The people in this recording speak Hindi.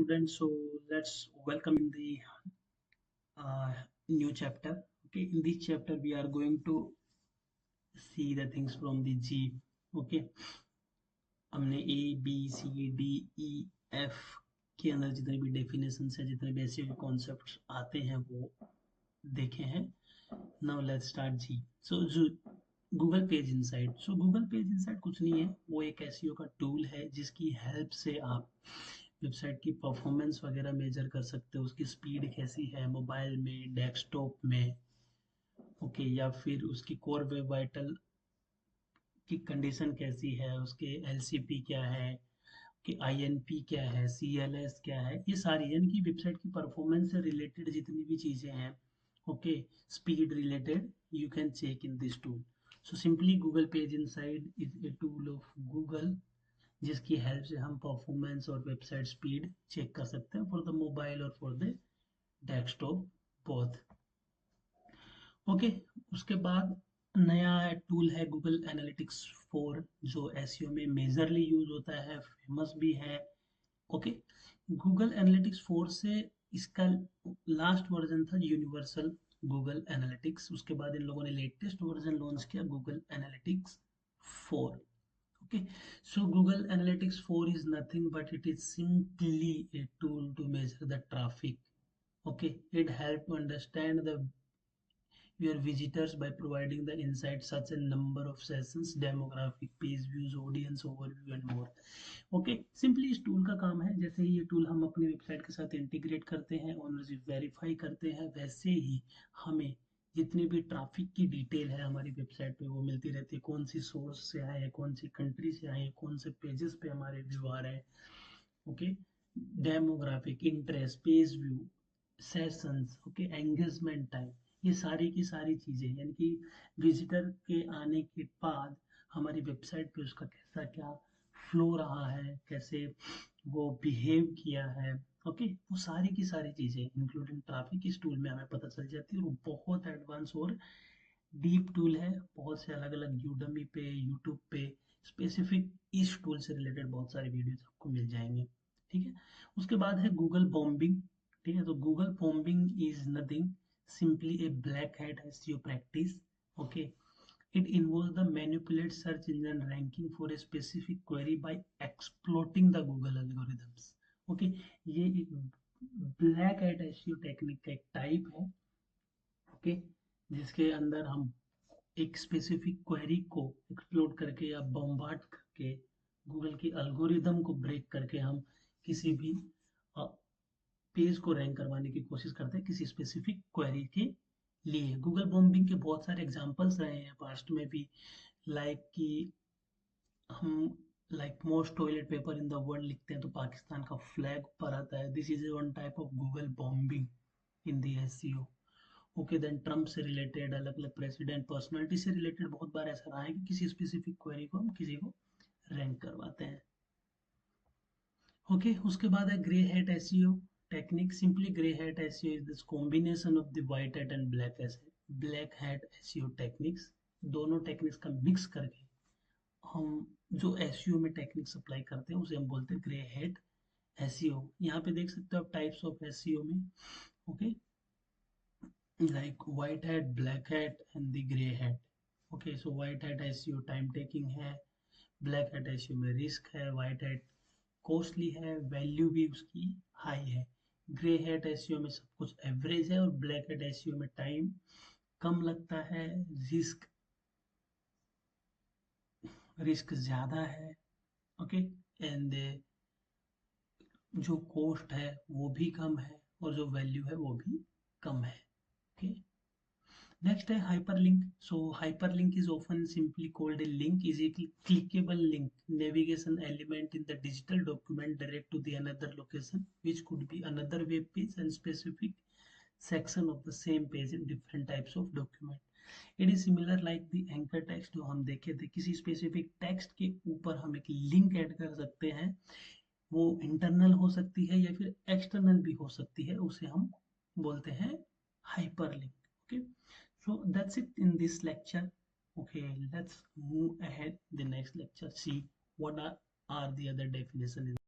students. So let's welcome in the new chapter. Okay, in this chapter we are going to see the things from the G. Okay, हमने A, B, C, D, E, F के अंदर जितने भी डेफिनेशन है, जितने भी ऐसे कॉन्सेप्ट आते हैं वो देखे हैं. नाउ लेट्स स्टार्ट जी. So Google page insight. So Google page insight कुछ नहीं है, वो एक एसईओ का टूल है जिसकी हेल्प से आप वेबसाइट की परफॉर्मेंस वगैरह मेजर कर सकते हो. उसकी स्पीड कैसी है मोबाइल में, डेस्कटॉप में, ओके, या फिर उसकी कोर वेब वाइटल की कंडीशन कैसी है, उसके एलसीपी क्या है, कि आईएनपी क्या है, सीएलएस क्या है, ये सारी यानी कि वेबसाइट की परफॉर्मेंस से रिलेटेड जितनी भी चीज़ें हैं, okay, speed related, you can check in this tool. So simply Google page inside is a tool of Google जिसकी हेल्प से हम परफॉर्मेंस और वेबसाइट स्पीड चेक कर सकते हैं फॉर द मोबाइल और for the desktop both. Okay, उसके बाद नया टूल है गूगल एनालिटिक्स 4 जो एसईओ में मेजरली यूज होता है, फेमस भी है. ओके, गूगल एनालिटिक्स 4 से इसका लास्ट वर्जन था यूनिवर्सल गूगल एनालिटिक्स. उसके बाद इन लोगों ने लेटेस्ट वर्जन लॉन्च किया Google analytics 4. Okay, so Google Analytics 4 is nothing but it is simply a tool to measure the traffic. Okay, it helps to understand the your visitors by providing the insights such a number of sessions, demographic, page views, audience overview and more. Okay, simply इस टूल का काम है, जैसे ही ये टूल हम अपनी वेबसाइट के साथ इंटीग्रेट करते हैं, ओनरशिप वेरीफाई करते हैं, वैसे ही हमें जितनी भी ट्रैफिक की डिटेल है हमारी वेबसाइट पे वो मिलती रहती है. कौन सी सोर्स से आए हैं, कौन सी कंट्री से आए हैं, कौन से पेजेस पे हमारे व्यू आ रहे हैं. Okay, demographic, interest, page view, sessions, okay, engagement time, ये सारी की सारी चीज़ें यानी कि विजिटर के आने के बाद हमारी वेबसाइट पे उसका कैसा क्या फ्लो रहा है, कैसे वो बिहेव किया है, ओके, वो सारी की सारी चीज़ें इंक्लूडिंग ट्रैफिक इस टूल में हमें पता चल जाती है. और वो बहुत एडवांस और डीप टूल है. बहुत से अलग अलग यूडमी पे, यूट्यूब पे स्पेसिफिक इस टूल से रिलेटेड बहुत सारे वीडियोस आपको मिल जाएंगे. ठीक है, उसके बाद है गूगल बॉम्बिंग. ठीक है, तो Google bombing is nothing, simply A black hat SEO practice. Okay, it involves the manipulate search engine ranking for a specific query by exploiting the Google algorithms. Okay, ये एक ब्लैक हैट एसईओ टेक्निक का एक टाइप है. ओके, जिसके अंदर हम एक स्पेसिफिक क्वेरी को एक्सप्लोर करके या बम्बार्ड करके गूगल की एल्गोरिदम को ब्रेक करके हम किसी भी पेज को रैंक करवाने की कोशिश करते हैं किसी स्पेसिफिक क्वेरी के लिए. गूगल बॉम्बिंग के बहुत सारे एग्जांपल्स रहे हैं पास्ट में भी, लाइक कि हम like most toilet paper in the world लिखते हैं तो पाकिस्तान का फ्लैग ऊपर आता है. This is one type of Google bombing in the SEO. Okay, then Trump से रिलेटेड, अलग अलग प्रेसिडेंट पर्सनालिटी से रिलेटेड बहुत बार ऐसा रहा है कि किसी स्पेसिफिक क्वेरी को हम किसी को रैंक करवाते हैं. ओके, उसके बाद है grey hat SEO technique. Simply grey hat SEO is this combination of the white hat and black hat SEO techniques. दोनों टेक्निक्स का मिक्स करके हम जो एसईओ में टेक्निक्स अप्लाई करते हैं उसे हम बोलते हैं ग्रे हैट एसईओ. यहाँ पे देख सकते हो आप टाइप्स ऑफ एसईओ में. Okay, like white hat, black hat and the gray hat. Okay, so white hat SEO time taking है, ब्लैक हैट SEO में रिस्क है, व्हाइट हैट कॉस्टली है, वैल्यू भी उसकी हाई है. ग्रे हैट SEO में सब कुछ एवरेज है और ब्लैक हैट SEO में टाइम कम लगता है, रिस्क रिस्क ज़्यादा है. ओके, एंड जो कॉस्ट है वो भी कम है और जो वैल्यू है वो भी कम है. ओके, next है hyperlink. So hyperlink is often simply called a link, is a clickable link, navigation element in the digital document direct to the another location, which could be another web page and specific section of the same page in different types of document. It is similar like the anchor text जो हम देखे थे, किसी स्पेसिफिक टेक्स्ट के ऊपर हम एक लिंक ऐड कर सकते हैं. वो इंटरनल हो सकती है या फिर एक्सटर्नल भी हो सकती है, उसे हम बोलते हैं hyperlink. Okay, so that's it in this lecture. Okay, let's move ahead the next lecture, see what are the other definitions.